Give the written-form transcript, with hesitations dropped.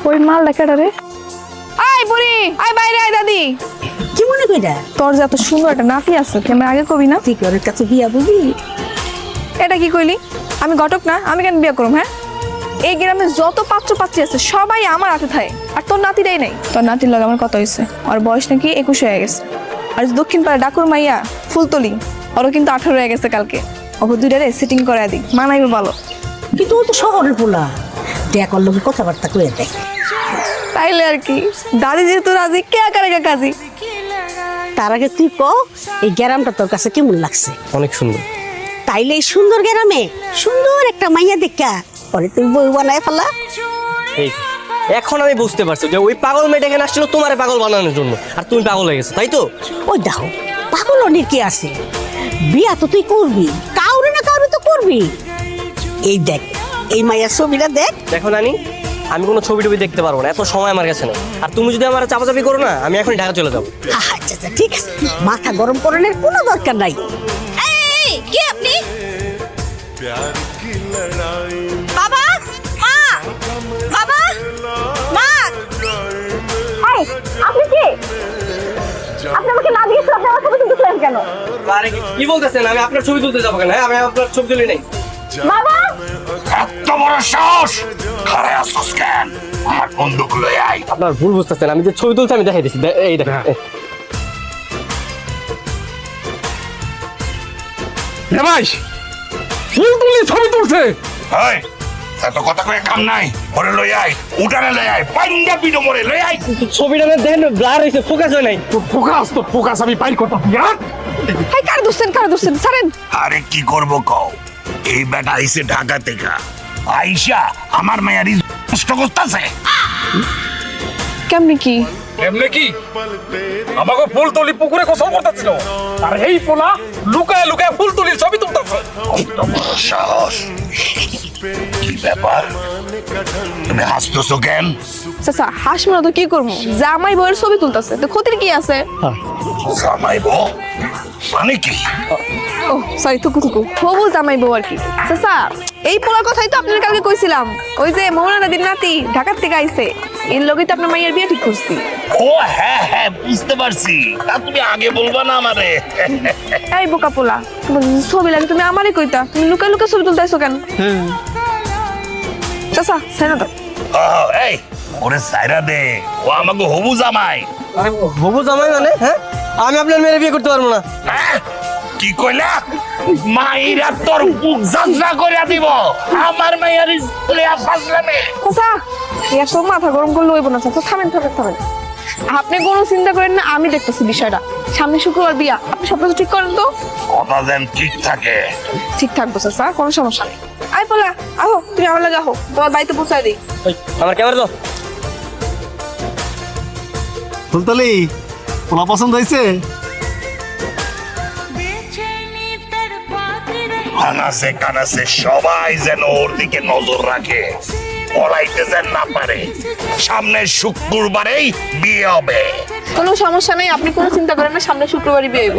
ওই মালটা কেডা রে? আয় বুড়ি, আয় বাইরে আয় দাদি। কি মনে কইরা তোর যে এত সুন্দর একটা নাতি আছে, তুই আগে কবি না? তুই ওর কাছে বিয়া বুঝি? এটা কি কইলি? আমি ঘটক না, আমি কেন বিয়ে করব? হ্যাঁ, এই গ্রামে যত পাত্র পাত্রী আছে সবাই আমার হাতে থাকে, আর তোর নাতিটাই নাই। তোর নাতির লগে আমার কত হয়েছে, আর বয়স নাকি 21 হয়ে গেছে। আর দক্ষিণ পাড়া ডাকুর মাইয়া ফুলতলি, ওরও কিন্তু 18 হয়ে গেছে কালকে। ওকে দুইটারে সিটিং করে দিই, মানাইবে ভালো। কিন্তু ও তো শহরের পোলা, দেখ ওর লোকের কথাবার্তা কয়ে দেখ। তাইলে আর কি, দাদি যেহেতু রাজি, কে আকারে কাজী। তার আগে তুই ক, এই গ্রামটা তোর কাছে কেমন লাগছে? অনেক সুন্দর। তাইলে এই সুন্দর গ্রামে সুন্দর একটা মাইয়া দেখা পরে তুই বউ বানায় ফেলা। এই এখন আমি বুঝতে পারছি যে ওই পাগল মেয়েটা এখানে আসছিল তোমারে পাগল বানানোর জন্য, আর তুমি পাগল হয়ে গেছো, তাই তো? ওই দেখো, পাগল অনেক কি আছে, বিয়া তো তুই করবি, কাউরে না কাউরে তো করবি। এই দেখ, এই মাইয়ার ছবিটা দেখ। দেখো নানি, আমি কোনো ছবি টবি দেখতে পারবো না, এত সময় আমার কাছে নেই। আর তুমি যদি আমার চাপাচাপি করো না, আমি এখন ঢাকা চলে যাবো। আচ্ছা আচ্ছা ঠিক আছে, মাথা গরম করানোর কোনো দরকার নাই। কি আপনি? বাবা, মা, বাবা, মা, আপনি কি? আপনি আমাকে না দিয়েছেন, আপনি আমার ছবি তুলতেছেন কেন? আরে কি বলতেছেন? আমি আপনার ছবি তুলতে যাবো কেন? আমি আপনার ছবি তুলি নাই। বাবা, এত বড় সাহস! ঘরে আসছিস কেন? আমার বন্দুক লয়ে আই। আপনার ভুল বুঝতেছেন, আমি যে ছবি তুলছি আমি দেখাই দিচ্ছি, এই দেখেন। ভাই ফুল তুলি ছবি তুলছে। এই, এত কথা কয়ে কাম নাই। ঘরে লয়ে আই, উঠানে লয়ে আই, পান্ডা পিডো মরে লয়ে আই। ছবিটা না দেখেন, ব্লার হয়েছে, ফোকাস হয় নাই। তো ফোকাস আমি পাই কথা ইয়ার। হাই, কার দুসছেন ছাড়েন। আরে কি করব কও? এই বেটা আইছে ঢাকা থেকে, আইসা আমার মায়ারি নষ্ট করতেছে। কেমনি কি? এমনি কি আমাকে ফুল তুলি পুকুরে গোসল করতেছিল, আর এই পোলা লুকায় লুকায় ফুল তুলির ছবি তুলতেছে। এত বড় সাহস! কি ব্যাপার? তুমি হাসতেছো কেন? চাচা, হাস মনে তো কি করবো? জামাই বউয়ের ছবি তুলতেছে, তো ক্ষতির কি আছে? জামাই বউ মানে কি? ও সরি, থুকু হবু জামাই বউ আর কি। চাচা, এই পোলার কথাই তো আপনার কালকে কইছিলাম। ওই যে মোহনা দাদির নাতি ঢাকার থেকে আইছে, এর লগে তো আপনার মাইয়ের বিয়ে ঠিক করছি। ও হ্যাঁ হ্যাঁ, বুঝতে পারছি। তা তুমি আগে বলবা না আমারে? এই বোকা পোলা, তোমার ছবি লাগে তুমি আমারই কইতা, তুমি লুকা লুকা ছবি তুলতেছো কেন? চাচা সেনা তো এই ওরে সাইরা দে, ও আমাকে হবু জামাই। আরে হবু জামাই মানে? হ্যাঁ, আমি আপনার মেয়ের বিয়ে করতে পারবো না। হ্যাঁ? কি কইলা? মাইরা তোর বুক জাজা করে দিব। আমার মাইয়ার স্কুলে ফাজলামে। চাচা, এত মাথা গরম করলে হইব না। চাচা থামেন। আপনি কোনো চিন্তা করেন না, আমি দেখতেছি বিষয়টা। সামনে শুক্রবার বিয়া, আপনি সব কিছু ঠিক করেন তো? কথা যেন ঠিক থাকে। ঠিক থাকবো চাচা, কোনো সমস্যা নেই। আই পোলা, আহো, তুমি আমার লাগে আহো, তোমার বাড়িতে পৌঁছায় দিই। ওই আমার ক্যামেরা দাও। ফুলতলি পোলা পছন্দ হয়েছে? আনাসে কানাসে সবাই যেন ওর দিকে নজর রাখে, পলাইতে যেন না পারে। সামনে শুক্রবারেই বিয়ে হবে। কোনো সমস্যা নেই, আপনি কোনো চিন্তা করেন না, সামনে শুক্রবারই বিয়ে হইব।